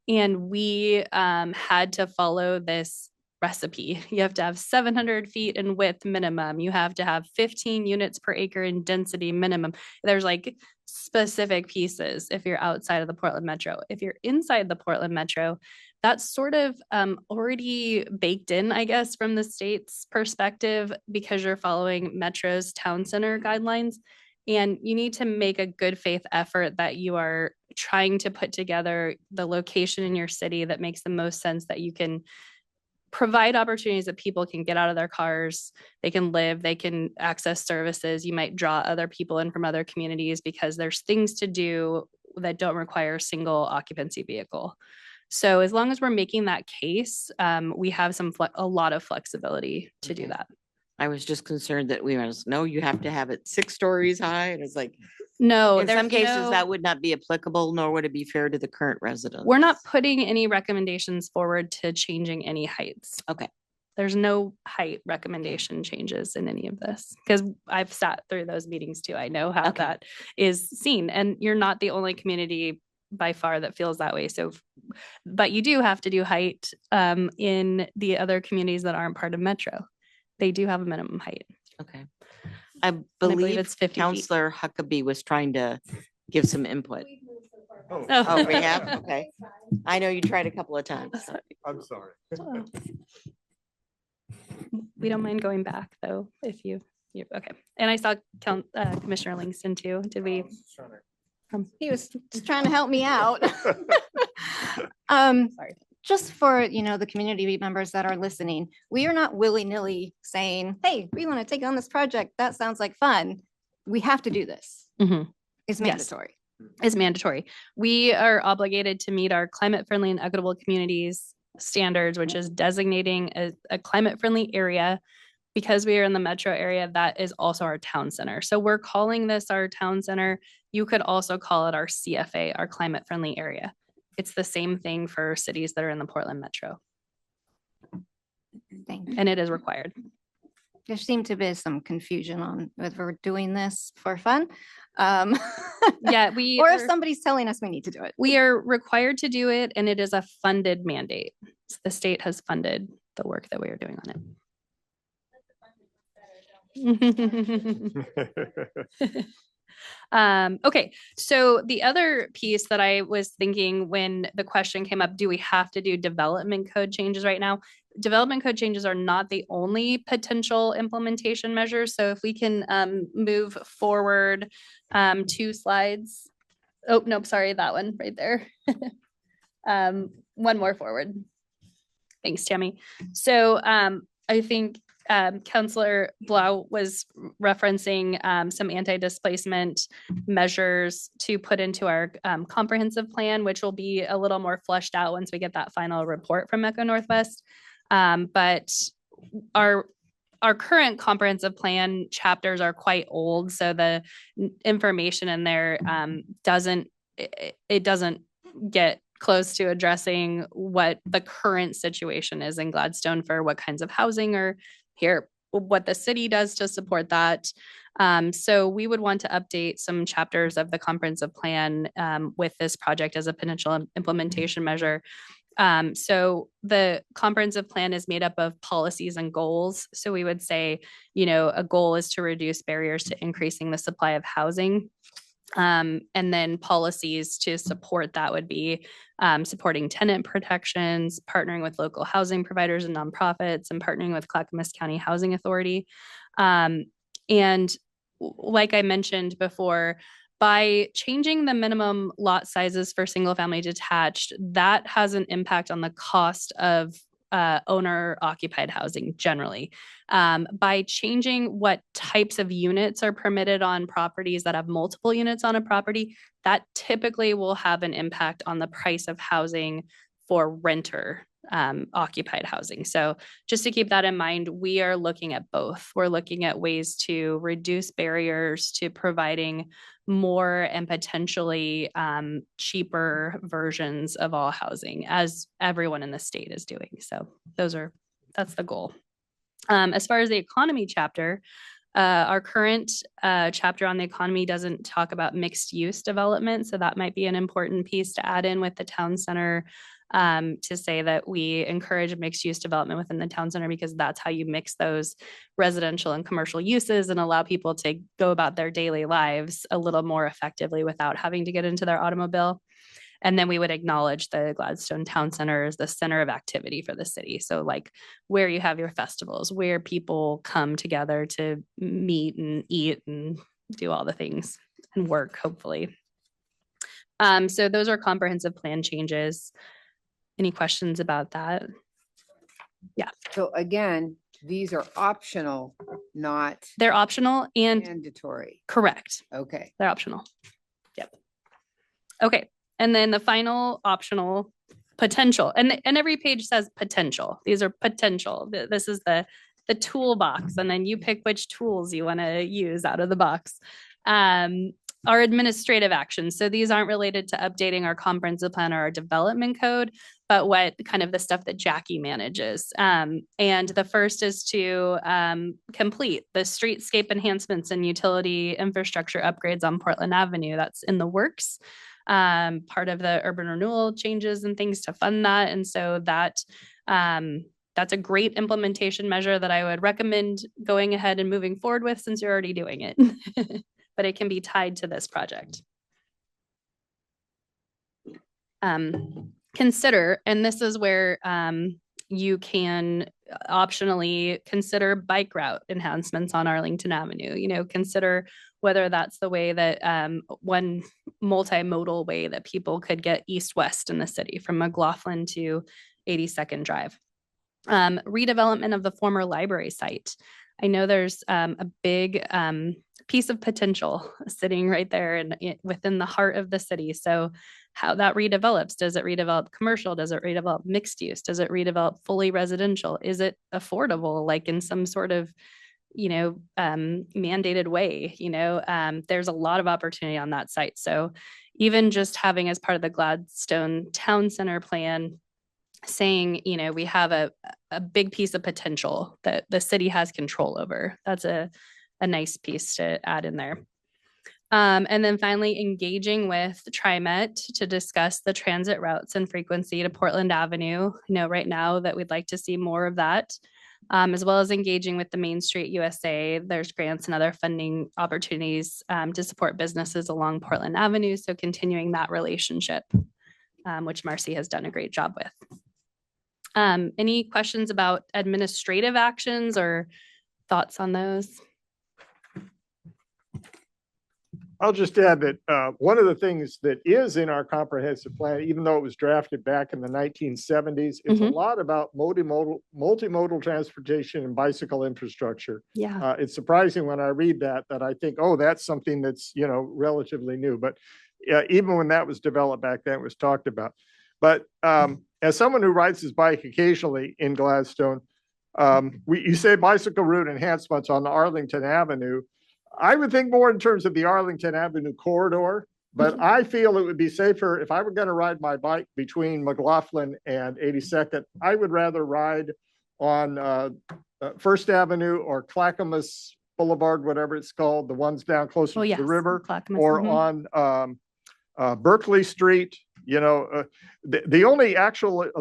And we had to follow this recipe. You have to have 700 feet in width minimum. You have to have 15 units per acre in density minimum. There's like specific pieces if you're outside of the Portland Metro. If you're inside the Portland Metro, that's sort of already baked in, I guess, from the state's perspective, because you're following Metro's town center guidelines. And you need to make a good faith effort that you are trying to put together the location in your city that makes the most sense, that you can provide opportunities that people can get out of their cars, they can live, they can access services. You might draw other people in from other communities because there's things to do that don't require a single occupancy vehicle. So as long as we're making that case, we have a lot of flexibility to do that. I was just concerned that we must know you have to have it 6 stories high. And it's like, no, in some cases that would not be applicable, nor would it be fair to the current residents. We're not putting any recommendations forward to changing any heights. Okay. There's no height recommendation changes in any of this, because I've sat through those meetings too. I know how that is seen, and you're not the only community by far that feels that way. So, but you do have to do height in the other communities that aren't part of Metro. They do have a minimum height. Okay. I believe it's 50 feet. Councillor Huckabee was trying to give some input. Oh, we have? Okay. I know you tried a couple of times. so. I'm sorry. We don't mind going back though, if you, okay. And I saw Commissioner Langston too. Did we? He was just trying to help me out. Sorry. Just for, the community members that are listening, we are not willy-nilly saying, hey, we want to take on this project. That sounds like fun. We have to do this. Mhm. It's Yes. mandatory. Is mandatory. We are obligated to meet our climate friendly and equitable communities standards, which is designating a climate friendly area. Because we are in the metro area, that is also our town center. So we're calling this our town center. You could also call it our CFA, our climate friendly area. It's the same thing for cities that are in the Portland metro, Thank you. and it is required. There seemed to be some confusion on whether we're doing this for fun. Yeah, we Or if are- somebody's telling us we need to do it. We are required to do it, and it is a funded mandate. So the state has funded the work that we are doing on it. Okay, so the other piece that I was thinking when the question came up, do we have to do development code changes right now? Development code changes are not the only potential implementation measures. So if we can move forward 2 slides. Oh, nope, sorry, that one right there. One more forward. Thanks, Tammy. So I think Councillor Blau was referencing some anti-displacement measures to put into our comprehensive plan, which will be a little more fleshed out once we get that final report from Echo Northwest. But our current comprehensive plan chapters are quite old, so the information in there doesn't get close to addressing what the current situation is in Gladstone for what kinds of housing are here, what the city does to support that. So we would want to update some chapters of the comprehensive plan with this project as a potential implementation measure. So the comprehensive plan is made up of policies and goals. So we would say, a goal is to reduce barriers to increasing the supply of housing. And then policies to support that would be supporting tenant protections, partnering with local housing providers and nonprofits, and partnering with Clackamas County Housing Authority. And like I mentioned before, by changing the minimum lot sizes for single family detached, that has an impact on the cost of owner occupied housing generally. By changing what types of units are permitted on properties that have multiple units on a property, that typically will have an impact on the price of housing for renter occupied housing. So just to keep that in mind, we are looking at both. We're looking at ways to reduce barriers to providing more and potentially cheaper versions of all housing, as everyone in the state is doing. So that's the goal. As far as the economy chapter, our current chapter on the economy doesn't talk about mixed use development. So that might be an important piece to add in with the town center, to say that we encourage mixed use development within the town center, because that's how you mix those residential and commercial uses and allow people to go about their daily lives a little more effectively without having to get into their automobile. And then we would acknowledge the Gladstone Town Center as the center of activity for the city. So like where you have your festivals, where people come together to meet and eat and do all the things and work, hopefully. So those are comprehensive plan changes. Any questions about that? Yeah, So again, these are optional, not they're optional and mandatory. correct. Okay. They're optional. Yep. Okay. And then the final optional potential, and every page says potential. These are potential. This is the toolbox, and then you pick which tools you want to use out of the box. Our administrative actions. So these aren't related to updating our comprehensive plan or our development code, but what kind of the stuff that Jackie manages. And the first is to complete the streetscape enhancements and utility infrastructure upgrades on Portland Avenue. That's in the works. Part of the urban renewal changes and things to fund that. And so that's a great implementation measure that I would recommend going ahead and moving forward with, since you're already doing it. But it can be tied to this project. consider, and this is where you can optionally consider bike route enhancements on Arlington Avenue, consider whether that's the way that one multimodal way that people could get east-west in the city from McLaughlin to 82nd Drive. Redevelopment of the former library site. I know there's a big piece of potential sitting right there and within the heart of the city. So how that redevelops, does it redevelop commercial? Does it redevelop mixed use? Does it redevelop fully residential? Is it affordable, like in some sort of, mandated way? There's a lot of opportunity on that site. So even just having as part of the Gladstone Town Center plan, saying, we have a big piece of potential that the city has control over. That's a nice piece to add in there. And then finally, engaging with TriMet to discuss the transit routes and frequency to Portland Avenue. Right now that we'd like to see more of that, as well as engaging with the Main Street USA. There's grants and other funding opportunities to support businesses along Portland Avenue. So continuing that relationship, which Marcy has done a great job with. Any questions about administrative actions or thoughts on those? I'll just add that one of the things that is in our comprehensive plan, even though it was drafted back in the 1970s, it's a lot about multimodal transportation and bicycle infrastructure. Yeah. It's surprising when I read that I think, oh, that's something that's, relatively new. But even when that was developed back then, it was talked about. But as someone who rides his bike occasionally in Gladstone, you say bicycle route enhancements on Arlington Avenue. I would think more in terms of the Arlington Avenue corridor, but I feel it would be safer if I were going to ride my bike between McLaughlin and 82nd. I would rather ride on First Avenue or Clackamas Boulevard, whatever it's called, the ones down closer to the river, or on Berkeley Street. The only actual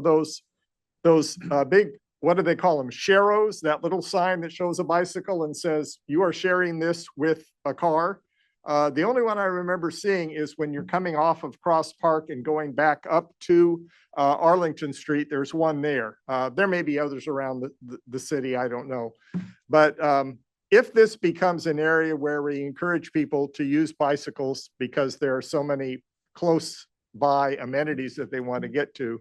those big, what do they call them? Sharrows, that little sign that shows a bicycle and says, you are sharing this with a car. The only one I remember seeing is when you're coming off of Cross Park and going back up to Arlington Street, there's one there. There may be others around the city, I don't know. But if this becomes an area where we encourage people to use bicycles because there are so many close by amenities that they want to get to,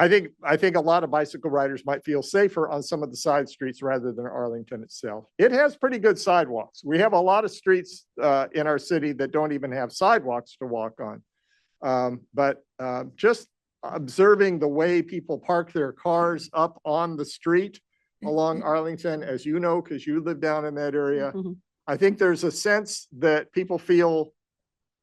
I think a lot of bicycle riders might feel safer on some of the side streets rather than Arlington itself. It has pretty good sidewalks. We have a lot of streets in our city that don't even have sidewalks to walk on. But just observing the way people park their cars up on the street along Arlington, as you know, because you live down in that area, I think there's a sense that people feel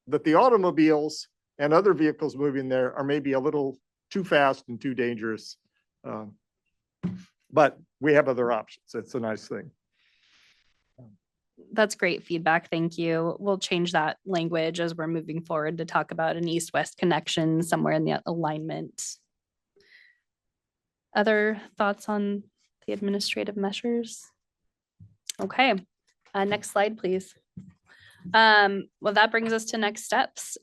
that the automobiles and other vehicles moving there are maybe a little too fast and too dangerous. But we have other options. It's a nice thing. That's great feedback. Thank you. We'll change that language as we're moving forward to talk about an east-west connection somewhere in the alignment. Other thoughts on the administrative measures? Okay, next slide, please. Well, that brings us to next steps.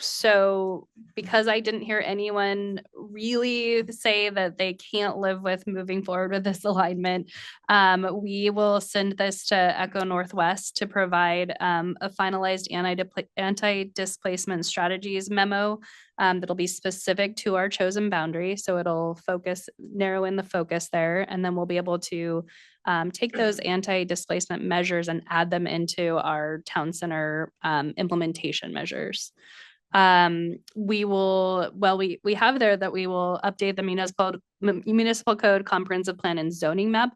So because I didn't hear anyone really say that they can't live with moving forward with this alignment, we will send this to Echo Northwest to provide a finalized anti-displacement strategies memo that'll be specific to our chosen boundary. So it'll narrow in the focus there, and then we'll be able to take those anti-displacement measures and add them into our town center implementation measures. We have there that we will update the municipal code, comprehensive plan, and zoning map.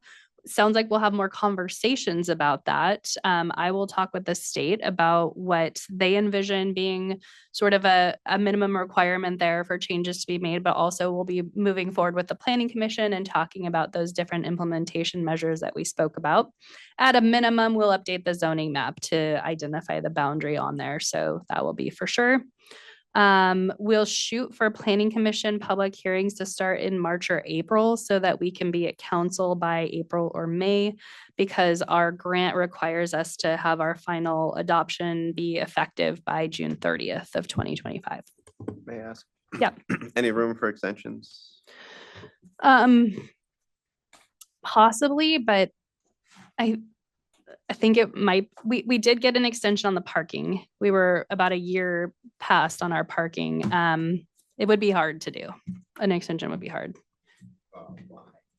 Sounds like we'll have more conversations about that. I will talk with the state about what they envision being sort of a minimum requirement there for changes to be made, but also we'll be moving forward with the planning commission and talking about those different implementation measures that we spoke about. At a minimum, we'll update the zoning map to identify the boundary on there. So that will be for sure. We'll shoot for planning commission public hearings to start in March or April so that we can be at council by April or May, because our grant requires us to have our final adoption be effective by June 30th of 2025. May I ask? Yeah. Any room for extensions? Possibly, but I think it might, we did get an extension on the parking. We were about a year past on our parking. It would be hard to do. An extension would be hard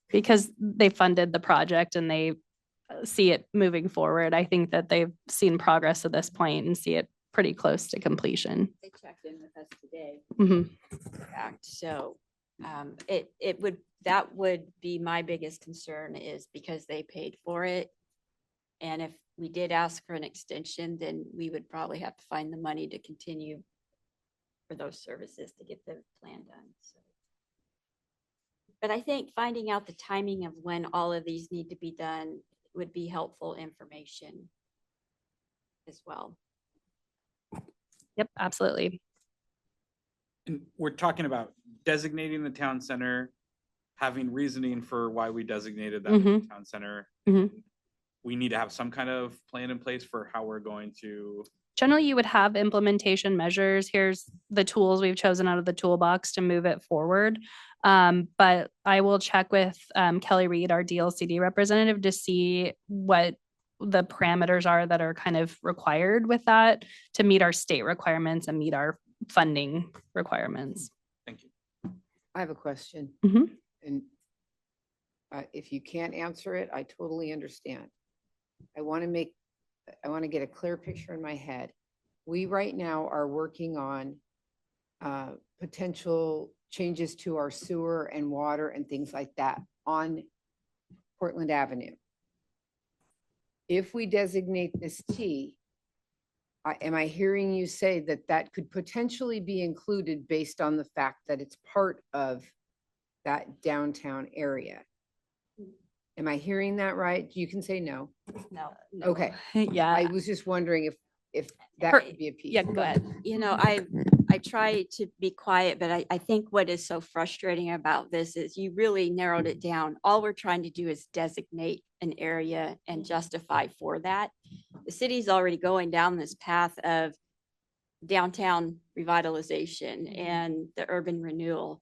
because they funded the project and they see it moving forward. I think that they've seen progress at this point and see it pretty close to completion. They checked in with us today, Mhm. in fact, so that would be my biggest concern, is because they paid for it. And if we did ask for an extension, then we would probably have to find the money to continue for those services to get the plan done, so. But I think finding out the timing of when all of these need to be done would be helpful information as well. Yep, absolutely. And we're talking about designating the town center, having reasoning for why we designated that as a town center. Mhm. We need to have some kind of plan in place for how we're going to. Generally, you would have implementation measures. Here's the tools we've chosen out of the toolbox to move it forward. But I will check with Kelly Reed, our DLCD representative, to see what the parameters are that are kind of required with that to meet our state requirements and meet our funding requirements. Thank you. I have a question. Mhm. And if you can't answer it, I totally understand. I want to get a clear picture in my head. We right now are working on potential changes to our sewer and water and things like that on Portland Avenue. If we designate this T, am I hearing you say that that could potentially be included based on the fact that it's part of that downtown area? Am I hearing that right? You can say no. No. Okay. Yeah. I was just wondering if that Per- could be a piece. Yeah, go ahead. You know, I try to be quiet, but I think what is so frustrating about this is you really narrowed it down. All we're trying to do is designate an area and justify for that. The city's already going down this path of downtown revitalization and the urban renewal.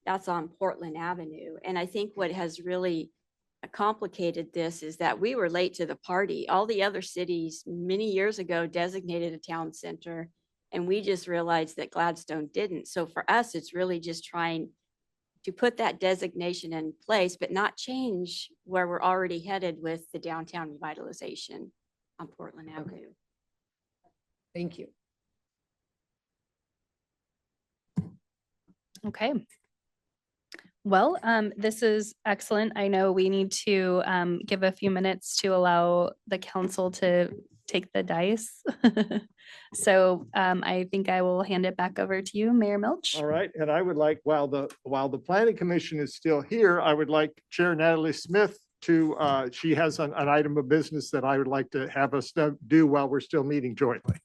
That's on Portland Avenue. And I think what has really complicated this is that we were late to the party. All the other cities many years ago designated a town center, and we just realized that Gladstone didn't. So for us, it's really just trying to put that designation in place, but not change where we're already headed with the downtown revitalization on Portland Avenue. Thank you. Okay. Well, this is excellent. I know we need to give a few minutes to allow the council to take the dice. So I think I will hand it back over to you, Mayor Milch. All right, and I would like, while the planning commission is still here, I would like Chair Natalie Smith to, she has an item of business that I would like to have us do while we're still meeting jointly.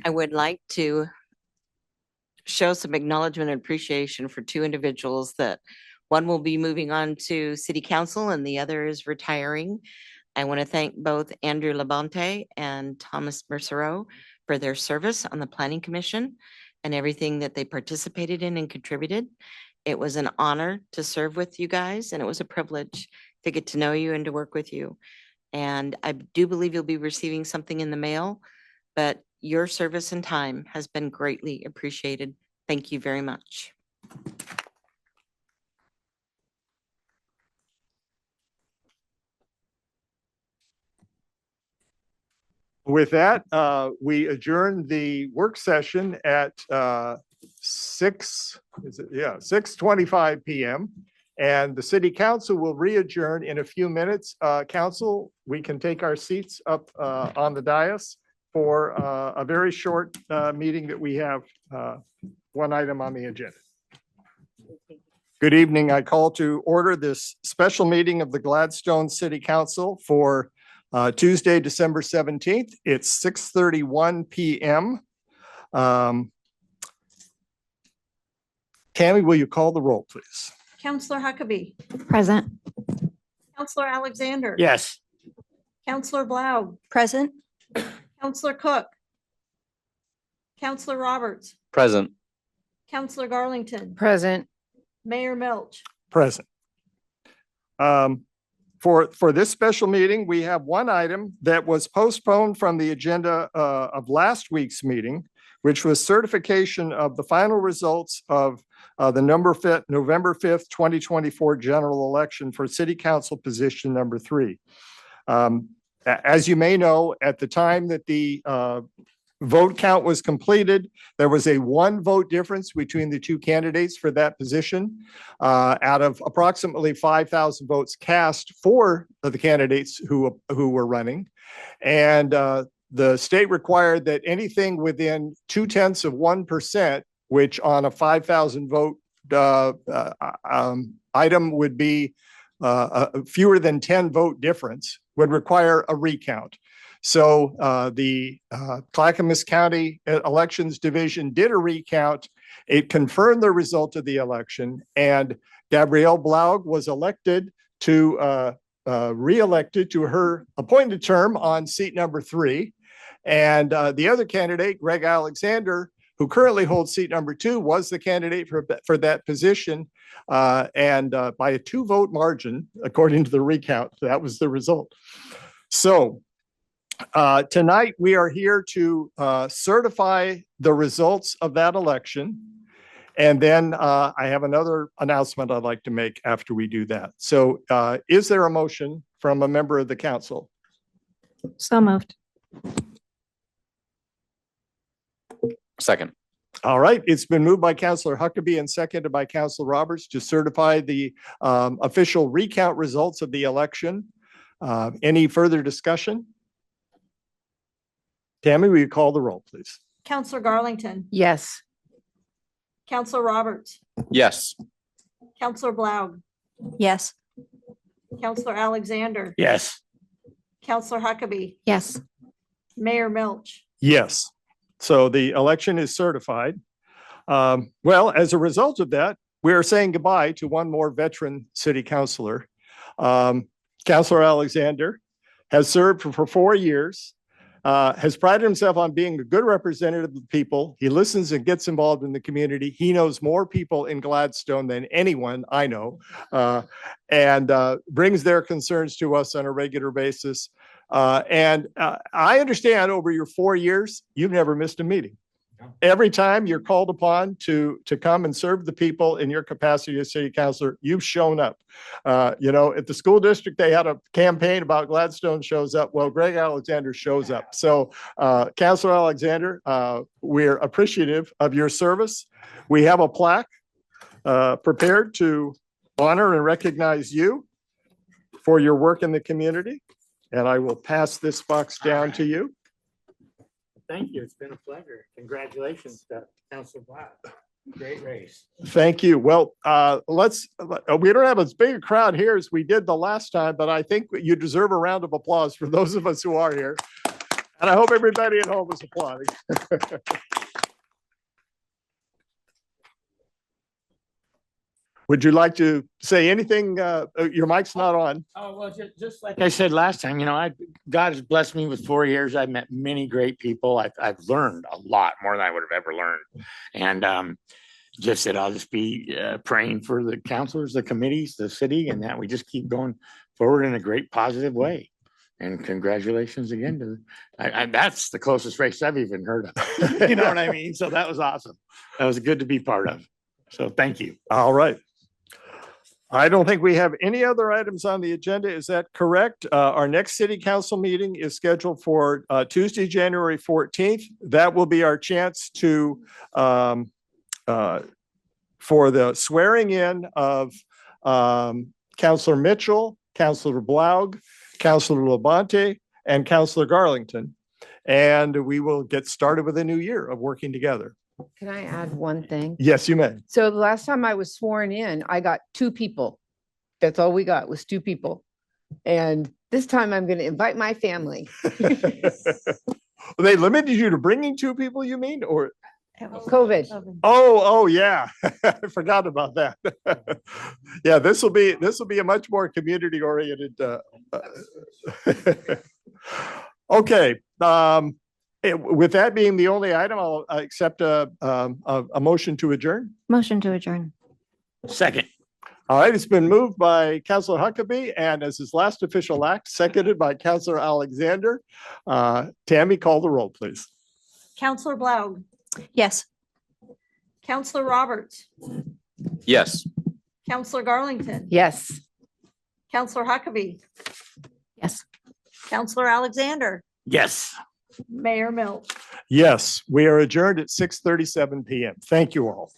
I would like to show some acknowledgement and appreciation for two individuals that one will be moving on to city council and the other is retiring. I want to thank both Andrew Labonte and Thomas Mercereau for their service on the planning commission and everything that they participated in and contributed. It was an honor to serve with you guys, and it was a privilege to get to know you and to work with you. And I do believe you'll be receiving something in the mail, but your service and time has been greatly appreciated. Thank you very much. With that, we adjourn the work session at 6:25 p.m. And the city council will re-adjourn in a few minutes. Council, we can take our seats up on the dais for a very short meeting that we have one item on the agenda. Good evening. I call to order this special meeting of the Gladstone City Council for Tuesday, December 17th. It's 6:31 p.m. Tammy, will you call the roll, please? Counselor Huckabee, Present. Counselor Alexander. Yes. Counselor Blau, Present. Counselor Cook, Counselor Roberts, Present. Counselor Garlington, Present. Mayor Milch. Present. For this special meeting, we have one item that was postponed from the agenda of last week's meeting, which was certification of the final results of the November 5th, 2024 general election for city council position number 3. As you may know, at the time that the vote count was completed, there was a 1 vote difference between the 2 candidates for that position out of approximately 5,000 votes cast for the candidates who were running. And the state required that anything within 0.2%, which on a 5,000 vote item would be fewer than 10 vote difference, would require a recount. So the Clackamas County Elections Division did a recount. It confirmed the result of the election, and Gabrielle Blaug was elected to re-elected to her appointed term on seat number 3. And the other candidate, Greg Alexander, who currently holds seat number 2, was the candidate for that position. And by a 2-vote margin, according to the recount, that was the result. So tonight we are here to certify the results of that election. And then I have another announcement I'd like to make after we do that. So is there a motion from a member of the council? So moved. Second. All right, it's been moved by Counselor Huckabee and seconded by Counselor Roberts to certify the official recount results of the election. Any further discussion? Tammy, will you call the roll, please? Counselor Garlington, Yes. Counselor Roberts, Yes. Counselor Blau, Yes. Counselor Alexander, Yes. Counselor Huckabee, Yes. Mayor Milch. Yes. So the election is certified. Well, as a result of that, we are saying goodbye to one more veteran city councilor. Counselor Alexander has served for 4 years, has prided himself on being a good representative of the people. He listens and gets involved in the community. He knows more people in Gladstone than anyone I know, and brings their concerns to us on a regular basis. And I understand over your 4 years, you've never missed a meeting. Every time you're called upon to come and serve the people in your capacity as city councilor, you've shown up. You know, at the school district, they had a campaign about Gladstone shows up. Well, Greg Alexander shows up. So Councilor Alexander, we're appreciative of your service. We have a plaque prepared to honor and recognize you for your work in the community. And I will pass this box down to you. Thank you. It's been a pleasure. Congratulations to Councilor Black. Great race. Thank you. Well, we don't have as big a crowd here as we did the last time, but I think you deserve a round of applause for those of us who are here. And I hope everybody at home is applauding. Would you like to say anything? Your mic's not on. Oh, well, just like I said last time, you know, God has blessed me with 4 years. I've met many great people. I've learned a lot more than I would have ever learned. And just said, I'll just be praying for the councilors, the committees, the city, and that we just keep going forward in a great positive way. And congratulations again to, that's the closest race I've even heard of. You know what I mean? So that was awesome. That was good to be part of. So thank you. All right. I don't think we have any other items on the agenda. Is that correct? Our next city council meeting is scheduled for Tuesday, January 14th. That will be our chance to, for the swearing in of Councilor Mitchell, Councilor Blaug, Councilor Labonte, and Councilor Garlington. And we will get started with a new year of working together. Can I add one thing? Yes, you may. So the last time I was sworn in, I got 2 people. That's all we got was 2 people. And this time I'm going to invite my family. They limited you to bringing 2 people, you mean? Or COVID. Oh, yeah. I forgot about that. Yeah, this will be a much more community oriented. Okay. With that being the only item, I'll accept a motion to adjourn. Motion to adjourn. Second. All right, it's been moved by Councilor Huckabee and as his last official act, seconded by Councilor Alexander. Tammy, call the roll, please. Counselor Blau, Yes. Counselor Roberts, Yes. Counselor Garlington, Yes. Counselor Huckabee, Yes. Counselor Alexander, Yes. Mayor Milch. Yes, we are adjourned at 6:37 PM. Thank you all.